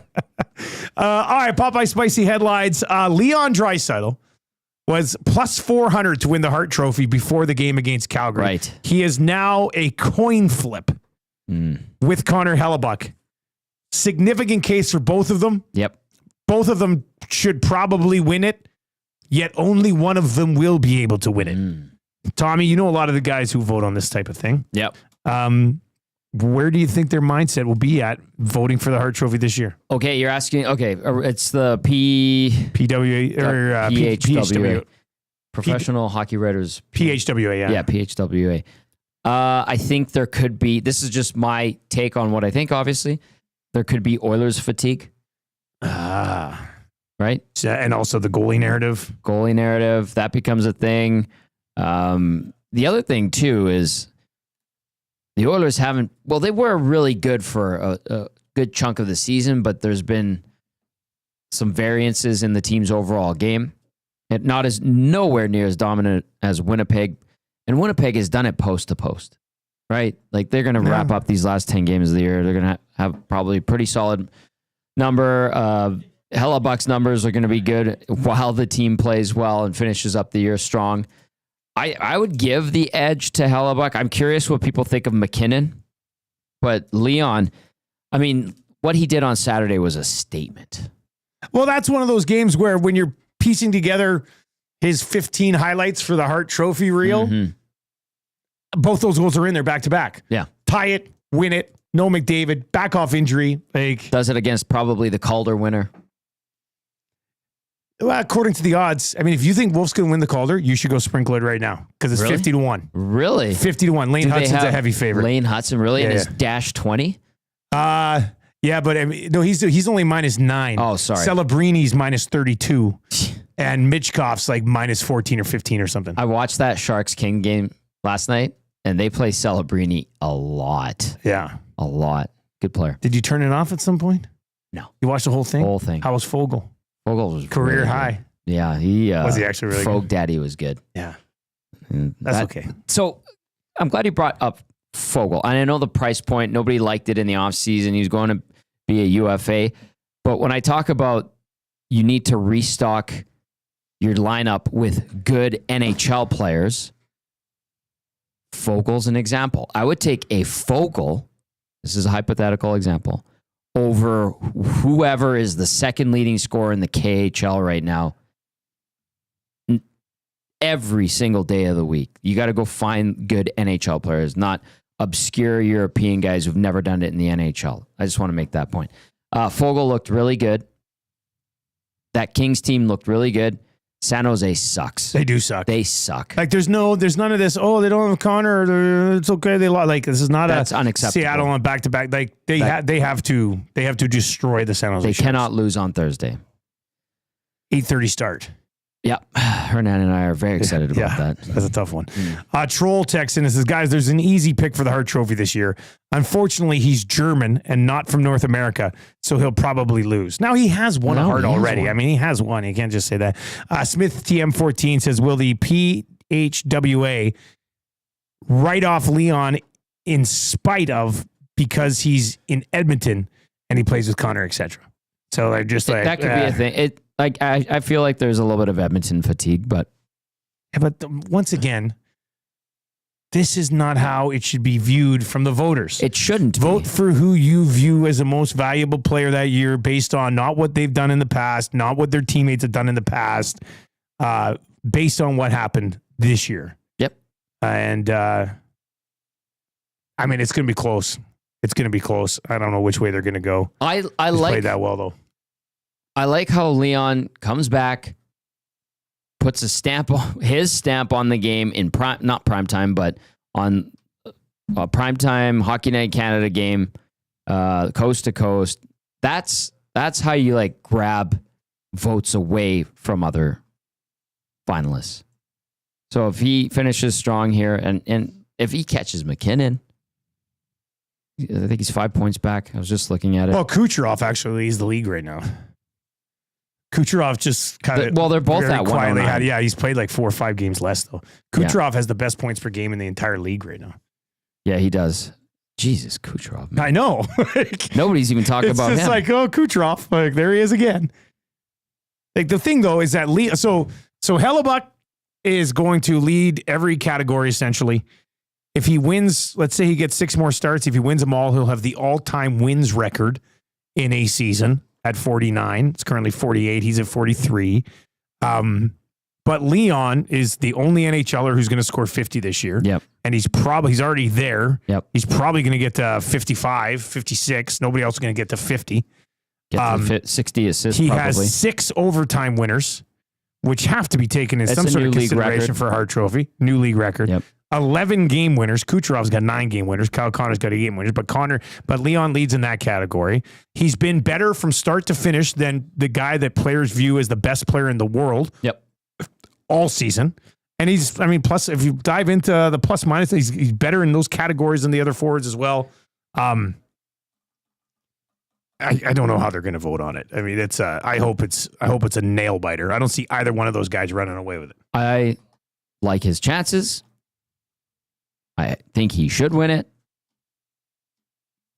All right, Popeye spicy headlines. Leon Draisaitl was plus 400 to win the Hart Trophy before the game against Calgary. Right. He is now a coin flip with Connor Hellebuck. Significant case for both of them. Yep. Both of them should probably win it, yet only one of them will be able to win it. Tommy, you know a lot of the guys who vote on this type of thing. Yep. Where do you think their mindset will be at voting for the Hart Trophy this year? Okay, you're asking. Okay, it's the PWA or PHWA. Professional Hockey Writers. PHWA, yeah. Yeah, PHWA. I think there could be, this is just my take on what I think, obviously. There could be Oilers fatigue. Right? And also the goalie narrative. Goalie narrative, that becomes a thing. The other thing, too, is the Oilers haven't, well, they were really good for a good chunk of the season, but there's been some variances in the team's overall game. And nowhere near as dominant as Winnipeg. And Winnipeg has done it post to post, right? Like, they're going to wrap up these last 10 games of the year. They're going to have probably a pretty solid number. Hellebuck's numbers are going to be good while the team plays well and finishes up the year strong. I would give the edge to Hellebuck. I'm curious what people think of McKinnon. But Leon, I mean, what he did on Saturday was a statement. Well, that's one of those games where when you're piecing together his 15 highlights for the Hart Trophy reel, both those goals are in there back to back. Yeah. Tie it, win it, no McDavid, back off injury. Like, does it against probably the Calder winner. Well, according to the odds, I mean, if you think Wolf's going to win the Calder, you should go sprinkle it right now because it's Really? 50-1. Really? 50-1. Lane Hudson's a heavy favorite. Lane Hudson, really? Yeah, And his yeah. dash 20? Yeah, but I mean, no, he's only -9. Oh, sorry. Celebrini's -32. And Mitchkoff's like -14 or 15 or something. I watched that Sharks King game last night, and they play Celebrini a lot. Yeah. A lot. Good player. Did you turn it off at some point? No. You watched the whole thing? Whole thing. How was Fogle? Fogle was Career really high. good. Yeah, he Was he actually really Frog good? Daddy was good. Yeah. And That's okay. So I'm glad he brought up Fogle. And I know the price point, nobody liked it in the offseason. He was going to be a UFA. But when I talk about you need to restock your lineup with good NHL players, Fogle's an example. I would take a Fogle, this is a hypothetical example, over whoever is the second leading scorer in the KHL right now every single day of the week. You got to go find good NHL players, not obscure European guys who've never done it in the NHL. I just want to make that point. Fogle looked really good. That Kings team looked really good. San Jose sucks. They do suck. They suck. Like there's none of this. Oh, they don't have Connor. It's okay. They lost. Like this is not That's unacceptable. Seattle on back to back. Like they have to destroy the San Jose. They Sharks. cannot lose on Thursday. 8:30 start. Yep. Hernan and I are very excited about that. That's a tough one. Troll texts in and says, guys, there's an easy pick for the Hart Trophy this year. Unfortunately, he's German and not from North America, so he'll probably lose. Now, he has won a Hart already. I mean, he has won. You can't just say that. Smith TM14 says, will the PHWA write off Leon in spite of because he's in Edmonton and he plays with Connor, etc.? So they're just like... That could be a thing. I feel like there's a little bit of Edmonton fatigue, but... Yeah, but once again, this is not how it should be viewed from the voters. It shouldn't Vote for who you view as the most valuable player that year based on not what they've done in the past, not what their teammates have done in the past, based on what happened this year. Yep. And I mean, it's going to be close. It's going to be close. I don't know which way they're going to go. I He's like played that well, though. I like how Leon comes back, puts his stamp on the game in not prime time, but on a primetime Hockey Night Canada game, coast to coast. That's how you like grab votes away from other finalists. So if he finishes strong here, and if he catches McKinnon, I think he's 5 points back. I was just looking at it. Well, Kucherov actually leads the league right now. Kucherov just kind of they're both at quietly 109. yeah, he's played like 4 or 5 games less though. Kucherov has the best points per game in the entire league right now. Yeah, he does. Jesus, Kucherov. Man. I know. Nobody's even talking about him. It's like, oh, Kucherov, like there he is again. Like the thing though is that so Hellebuck is going to lead every category essentially. If he wins, let's say he gets 6 more starts. If he wins them all, he'll have the all-time wins record in a season at 49. It's currently 48. He's at 43. But Leon is the only NHLer who's going to score 50 this year. Yep. And he's already there. Yep. He's probably going to get to 55, 56. Nobody else is going to get to 50. Get to 60 assists he probably. has 6 overtime winners, which have to be taken in some sort of consideration for Hart Trophy. New league record. Yep. 11 game winners. Kucherov's got 9 game winners. Kyle Connor's got 8 game winners. But Leon leads in that category. He's been better from start to finish than the guy that players view as the best player in the world. Yep. All season. And plus, if you dive into the plus minus, he's better in those categories than the other forwards as well. I don't know how they're going to vote on it. I mean, I hope it's a nail biter. I don't see either one of those guys running away with it. I like his chances. I think he should win it,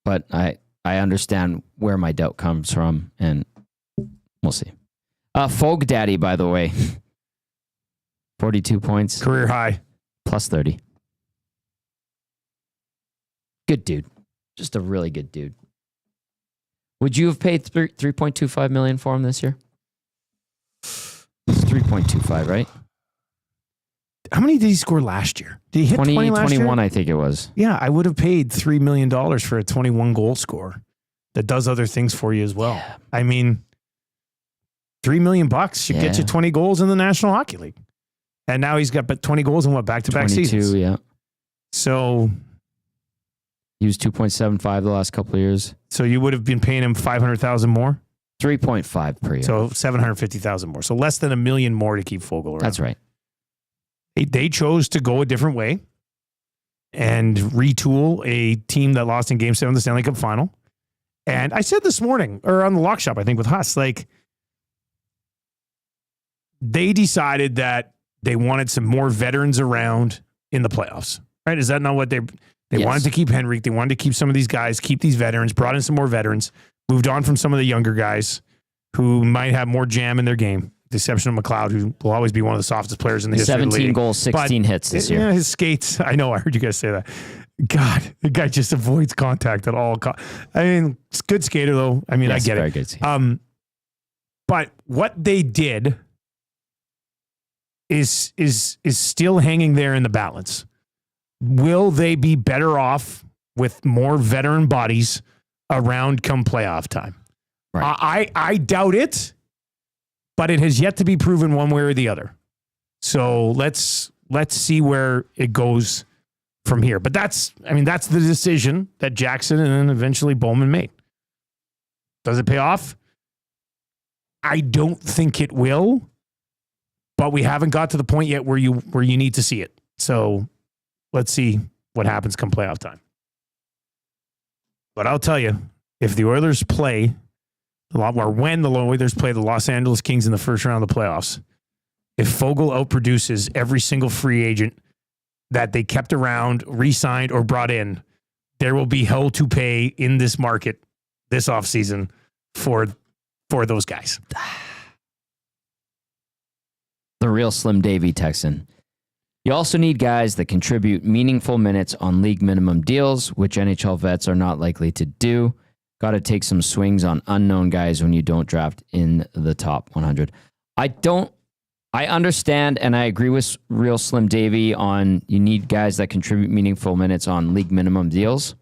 but I understand where my doubt comes from, and we'll see. Fogue Daddy, by the way, 42 points, career high, plus 30. Good dude, just a really good dude. Would you have paid $3.25 million for him this year? It's 3.25, right? How many did he score last year? Did he hit 20 last 21, year? I think it was. Yeah, I would have paid $3 million for a 21 goal scorer that does other things for you as well. Yeah. I mean, $3 million should get you 20 goals in the National Hockey League. And now he's got 20 goals in back-to-back seasons. 22, yeah. So he was 2.75 the last couple of years. So you would have been paying him $500,000 more? 3.5 per year. So $750,000 more. So less than $1 million more to keep Fogle around. That's right. They chose to go a different way and retool a team that lost in Game 7 of the Stanley Cup Final. And I said this morning, or on the Lock Shop, I think, with Huss, like, they decided that they wanted some more veterans around in the playoffs, right? Is that not what they wanted to keep Henrik? They wanted to keep some of these guys, keep these veterans, brought in some more veterans, moved on from some of the younger guys who might have more jam in their game. The exception of McLeod, who will always be one of the softest players in the history of the league. 17 goals, 16 hits this year. Yeah, his skates. I know. I heard you guys say that. God, the guy just avoids contact at all. I mean, it's a good skater though. I mean, I get very it. Good skater. But what they did is still hanging there in the balance. Will they be better off with more veteran bodies around come playoff time? Right. I doubt it. But it has yet to be proven one way or the other. So let's see where it goes from here. But that's the decision that Jackson and then eventually Bowman made. Does it pay off? I don't think it will, but we haven't got to the point yet where you need to see it. So let's see what happens come playoff time. But I'll tell you, if the Oilers play when the Oilers play the Los Angeles Kings in the first round of the playoffs, if Fogle outproduces every single free agent that they kept around, re-signed, or brought in, there will be hell to pay in this market this offseason for those guys. The real Slim Davy Texan. You also need guys that contribute meaningful minutes on league minimum deals, which NHL vets are not likely to do. Got to take some swings on unknown guys when you don't draft in the top 100. I don't I understand, and I agree with Real Slim Davy on you need guys that contribute meaningful minutes on league minimum deals.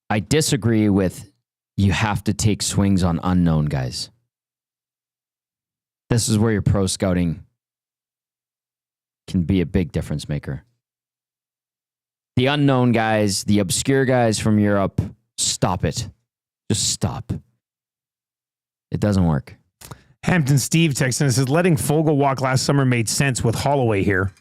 I disagree with you have to take swings on unknown guys. This is where your pro scouting can be a big difference maker. The unknown guys, the obscure guys from Europe, stop it. Just stop. It doesn't work. Hampton Steve texting us says, letting Fogle walk last summer made sense with Holloway here.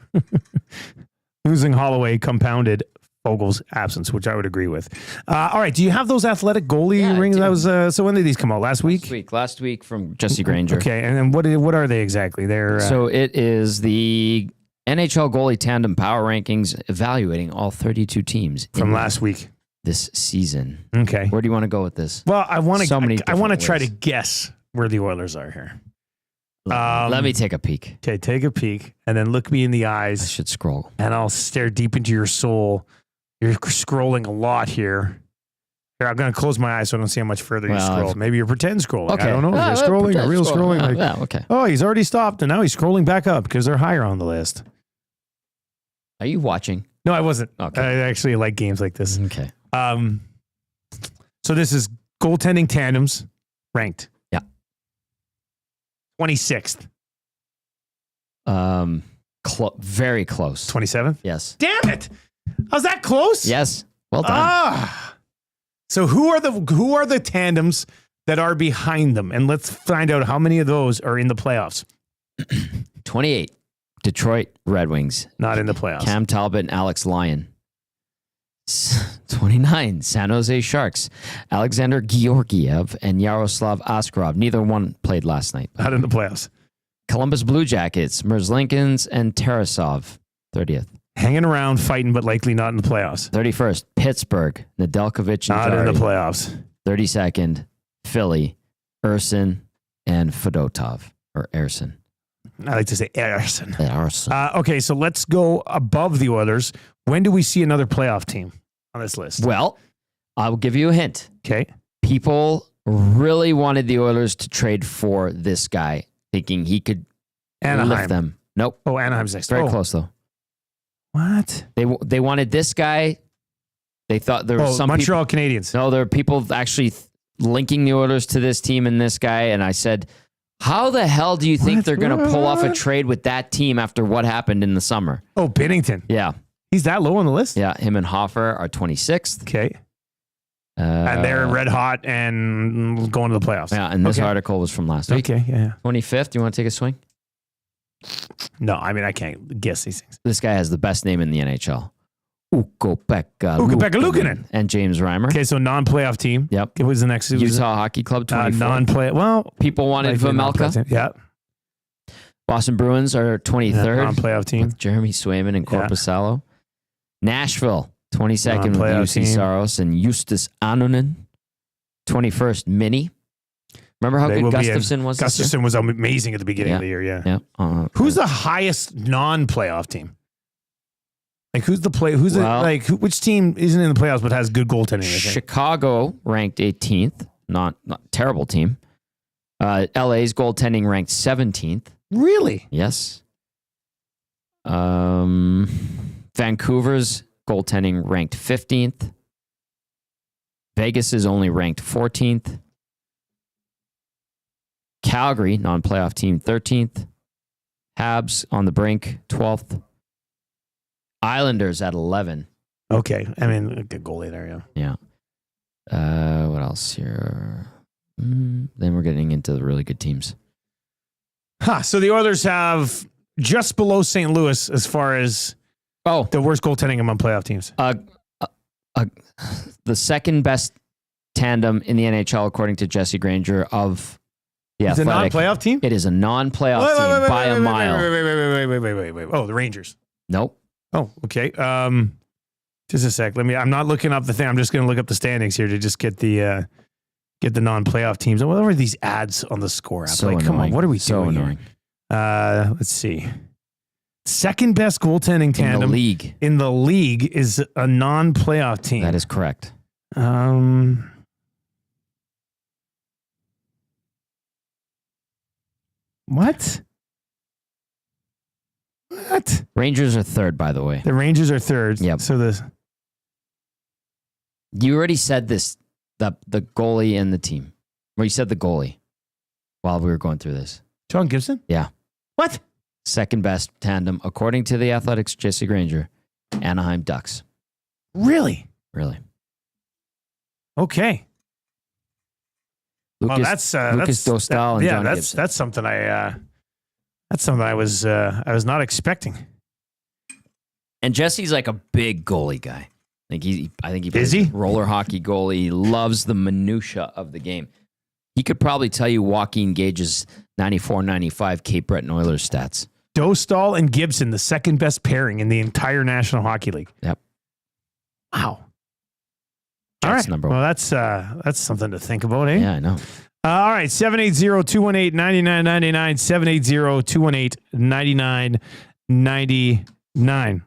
Losing Holloway compounded Fogle's absence, which I would agree with. All right. Do you have those athletic goalie rings? That was so when did these come out? Last week? Last week from Jesse Granger. Okay. And then what are they exactly? They're so it is the NHL goalie tandem power rankings evaluating all 32 teams from last week this season. Okay. Where do you want to go with this? Well, I want to I want to try to ways. guess where the Oilers are here. Let me take a peek. Okay, take a peek and then look me in the eyes. I should scroll. And I'll stare deep into your soul. You're scrolling a lot here. Here, I'm going to close my eyes so I don't see how much further you scroll. Maybe you're pretend scrolling. Okay. I don't know if you're scrolling or real scrolling. Like, yeah, okay. oh, he's already stopped and now he's scrolling back up because they're higher on the list. Are you watching? No, I wasn't. Okay. I actually like games like this. Okay. So this is goaltending tandems ranked. Yeah. 26th. Very close. 27th? Yes. Damn it. Was that close? Yes. Well done. So who are the tandems that are behind them? And let's find out how many of those are in the playoffs. 28. Detroit Red Wings. Not in the playoffs. Cam Talbot and Alex Lyon. 29. San Jose Sharks. Alexander Georgiev and Yaroslav Askarov. Neither one played last night. Not in the playoffs. Columbus Blue Jackets. Merzlikins and Tarasov. 30th. Hanging around, fighting, but likely not in the playoffs. 31st. Pittsburgh. Nedeljkovic and Not Jari. in the playoffs. 32nd. Philly. Urson and Fedotov. Or Erson. I like to say Erson. Erson. Okay, so let's go above the Oilers. When do we see another playoff team on this list? Well, I'll give you a hint. Okay. People really wanted the Oilers to trade for this guy, thinking he could Anaheim. lift them. Nope. Oh, Anaheim's next. Very close, though. What? They wanted this guy. They thought there was some Montreal Canadiens. No, there are people actually linking the Oilers to this team and this guy. And I said, how the hell do you think they're going to pull off a trade with that team after what happened in the summer? Oh, Binnington. Yeah. He's that low on the list? Yeah. Him and Hoffer are 26th. Okay. And they're red hot and going to the playoffs. Yeah. And this article was from last week. Okay. Yeah. 25th. You want to take a swing? No, I mean, I can't guess these things. This guy has the best name in the NHL. Ukko-Pekka Luukkonen. And James Reimer. Okay, so non-playoff team. Yep. It was the next. Utah Hockey Club, 24. Non-play. Well, people wanted Vejmelka. Yeah. Boston Bruins are 23rd. Non-playoff team. With Jeremy Swayman and Korpisalo. Nashville, 22nd with Non-playoff UC team. Saros and Justus Anonen. 21st, Mini. Remember how good Gustafsson was this year? Gustafsson was amazing at the beginning of the year, yeah. Yeah. Who's the highest non-playoff team? Like who's the play? Who's which team isn't in the playoffs but has good goaltending? I think? Chicago ranked 18th, not terrible team. LA's goaltending ranked 17th. Really? Yes. Vancouver's goaltending ranked 15th. Vegas is only ranked 14th. Calgary, non-playoff team, 13th. Habs on the brink, 12th. Islanders at 11. Okay. I mean, a good goalie there, yeah. What else here? Then we're getting into the really good teams. So the Oilers have just below St. Louis as far as the worst goaltending among playoff teams. The second best tandem in the NHL, according to Jesse Granger of the It's Athletic. a non-playoff team? It is a non-playoff team by a mile. Wait. Oh, the Rangers. Nope. Oh, okay. Just a sec. I'm not looking up the thing. I'm just going to look up the standings here to just get the non-playoff teams. What are these ads on the score app? So come on, what are we so doing annoying. Here? Let's see. Second best goaltending tandem in the league is a non-playoff team. That is correct. What? What? Rangers are third, by the way. The Rangers are third. Yep. So You already said this, the goalie and the team. Or you said the goalie while we were going through this. John Gibson? Yeah. What? Second best tandem, according to the Athletics, Jesse Granger, Anaheim Ducks. Really? Really. Okay. Lucas, Well, that's Lucas Dostal and John Gibson. That's something I was not expecting. And Jesse's like a big goalie guy. I think he Is plays he? roller hockey goalie. He loves the minutia of the game. He could probably tell you Joaquin Gage's 94-95 Cape Breton Oilers stats. Dostal and Gibson, the second best pairing in the entire National Hockey League. Yep. Wow. Jets All right. number Well, that's something to think about, eh? Yeah, I know. All right. 780-218-9999. 780-218-9999.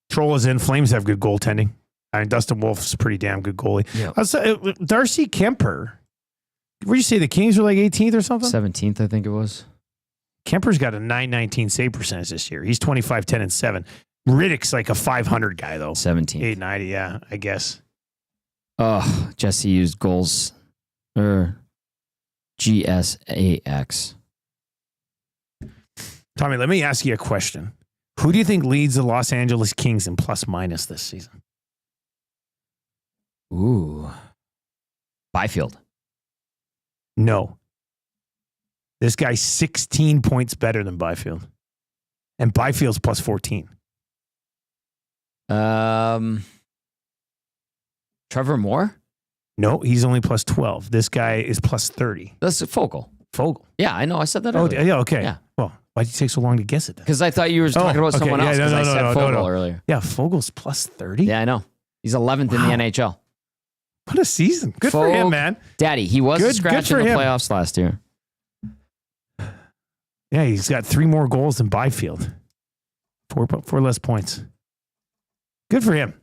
Troll is in. Flames have good goaltending. I mean, Dustin Wolf's a pretty damn good goalie. Yeah. Darcy Kemper. What did you say? The Kings were like 18th or something? 17th, I think it was. Kemper's got a .919 save percentage this year. He's 25-10-7. Riddick's like a 500 guy though. 17th. 890, yeah, I guess. Oh, Jesse used goals or GSAX. Tommy, let me ask you a question. Who do you think leads the Los Angeles Kings in plus minus this season? Ooh. Byfield. No. This guy's 16 points better than Byfield. And Byfield's plus 14. Trevor Moore? No, he's only plus 12. This guy is plus 30. That's Fogle. Fogle. Yeah, I know. I said that Oh, earlier. yeah, okay. Yeah. Well, why did you take so long to guess it then? Because I thought you were talking about someone else because I said Fogle earlier. Yeah, Fogel's plus 30. Yeah, I know. He's 11th in the NHL. What a season. Good for him, man. Daddy, he was a scratch in the playoffs last year. Yeah, he's got 3 more goals than Byfield. 4 less points. Good for him.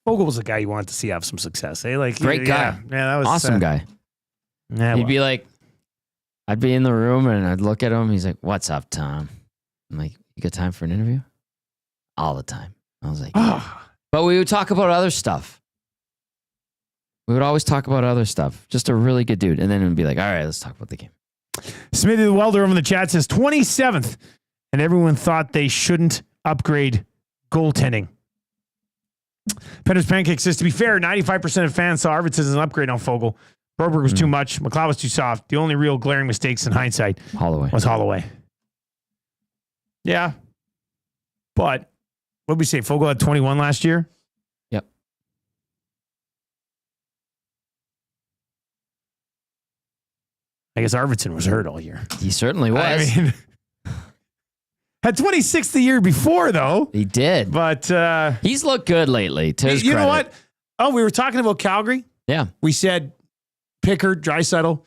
Fogle was a guy you wanted to see have some success. Eh? Like, Great guy. Yeah, that was Awesome guy. Yeah, He'd be like, I'd be in the room and I'd look at him. He's like, "What's up, Tom?" I'm like, "You got time for an interview?" All the time. I was like, but we would talk about other stuff. We would always talk about other stuff. Just a really good dude. And then it'd be like, all right, let's talk about the game. Smithy the Welder over in the chat says 27th, and everyone thought they shouldn't upgrade goaltending. Penner's Pancake says, to be fair, 95% of fans saw Arvidsson as an upgrade on Fogle. Broberg was too much. McLeod was too soft. The only real glaring mistakes in hindsight was Holloway. Yeah. But what did we say? Fogle had 21 last year? Yep. I guess Arvidsson was hurt all year. He certainly was. I mean, had 26 the year before, though. He did. But he's looked good lately, to his you credit. know what? Oh, we were talking about Calgary. Yeah. We said Pickard, Draisaitl.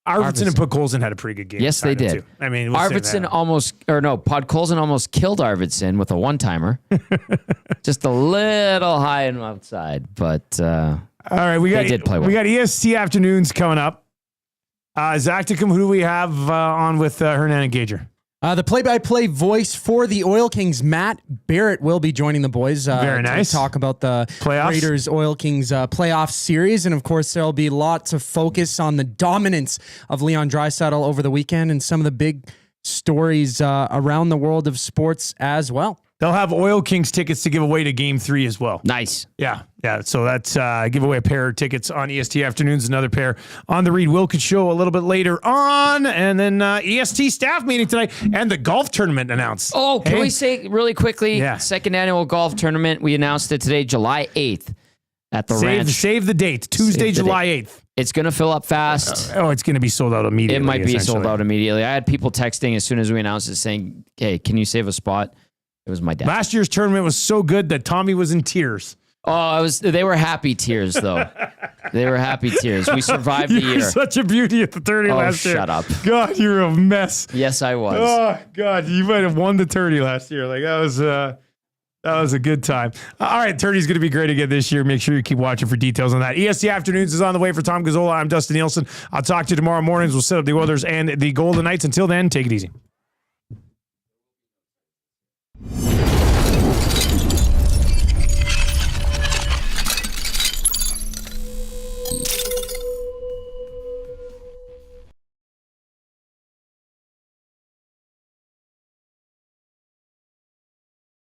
Arvidsson and Podkolzin had a pretty good game. Yes, they did. Too. I mean, Podkolzin almost killed Arvidsson with a one-timer. Just a little high and outside, but all right, they did play well. We got EST afternoons coming up. Zacticum, who do we have on with Hernan and Gager? The play-by-play voice for the Oil Kings, Matt Barrett, will be joining the boys. Very nice. To talk about the playoffs. Raiders Oil Kings playoff series. And, of course, there'll be lots of focus on the dominance of Leon Draisaitl over the weekend and some of the big stories around the world of sports as well. They'll have Oil Kings tickets to give away to Game 3 as well. Nice. Yeah. So that's give away a pair of tickets on EST Afternoons, another pair on the Reed Wilkins Show a little bit later on, and then EST staff meeting tonight and the golf tournament announced. Oh, can we say really quickly? Yeah. Second annual golf tournament. We announced it today, July 8th at the ranch. Save the date, Tuesday, July 8th. It's going to fill up fast. It's going to be sold out immediately. It might be sold out immediately. I had people texting as soon as we announced it saying, "Hey, can you save a spot?" It was my dad. Last year's tournament was so good that Tommy was in tears. Oh, they were happy tears, though. They were happy tears. We survived the year. You're such a beauty at the 30 last year. Shut up. God, you're a mess. Yes, I was. Oh, God, you might have won the 30 last year. Like, that was... That was a good time. All right, Tourney's going to be great again this year. Make sure you keep watching for details on that. ESC Afternoons is on the way for Tom Gazzola. I'm Dustin Nielson. I'll talk to you tomorrow mornings. We'll set up the Oilers and the Golden Knights. Until then, take it easy.